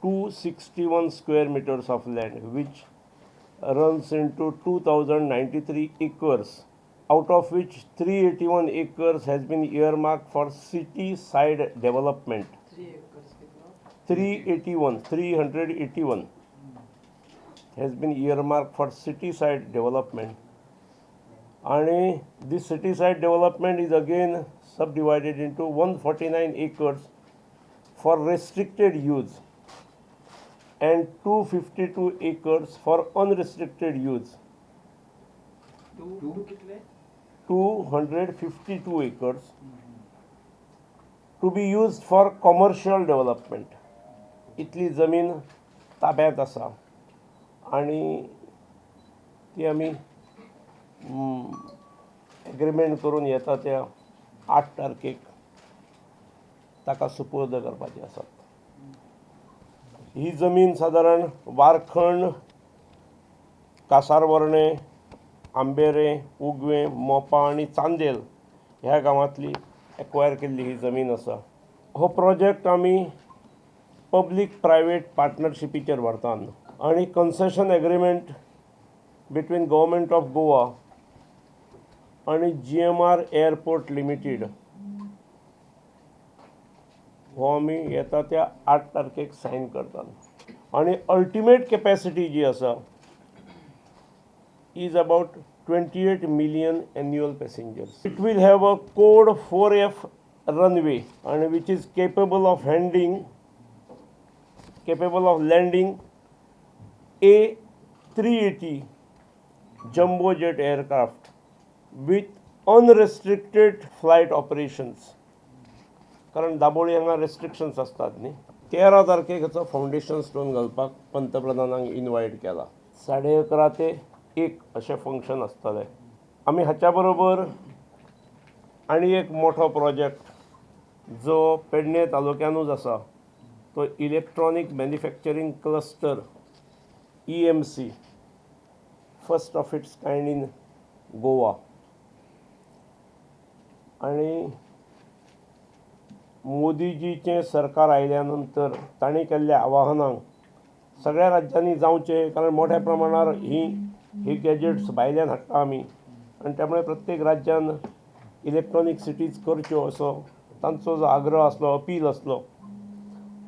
261 square meters of land, which runs into 2093 acres, out of which 381 acres has been earmarked for city side development. 381 has been earmarked for city side development, and this city side development is again subdivided into 149 acres for restricted use and 252 acres for unrestricted use. 252 acres to be used for commercial development. इतली जमीन ताब्यात आसा आणि ती आमी agreement करून येता त्या 8 तारखेक ताका सुपूर्द करपाची आसा. ही जमीन सादारण वारखंड, कासारवर्णे, आंबेरे, उगवे, मोपा आणि चांदेल ह्या गांवांतली एक्वायर केल्ली ही जमीन आसा. हो प्रोजेक्ट आमी पब्लीक प्रायवेट पार्टनरशिपीचेर व्हरतात आणि concession agreement between government of Goa आणि GMR एअरपोर्ट लिमिटेड हो आमी येता त्या 8 तारखेक सायन करतात. आणि अल्टिमेट कॅपॅसिटी जी आसा is about 28 million annual passengers. It will have a code 4F runway and which is capable of landing A380 jumbo jet aircraft with unrestricted flight operations. कारण दाबोळी हांगा रेस्ट्रिक्शन्स असतात न्ही. 13 तारखेक हाचो फावंडेशन स्टोन घालपाक पंतप्रधानांक invite केला. 11:30 ते 1 अशें फंक्शन आसतलें. आमी हाच्या बरोबर आनी एक मोठो प्रोजेक्ट जो पेडणे तालुक्यानूच आसा तो electronic manufacturing cluster EMC, first of its kind in Goa. आणि मोदीजीचें सरकार आयल्या नंतर तांणी केल्ल्या आवाहनांक सगळ्या राज्यांनी जावचें, कारण मोठ्या प्रमाणार ही गॅजेट्स भायल्यान हाडटा आमी आनी त्यामुळे प्रत्येक राज्यान इलेक्ट्रॉनीक सिटीज करच्यो असो तांचो जो आग्रह आसलो, अपील आसलो.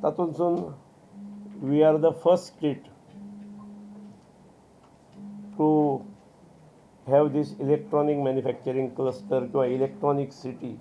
तातूंतसून we are the first state to have this electronic manufacturing cluster किंवा इलेक्ट्रॉनीक सिटी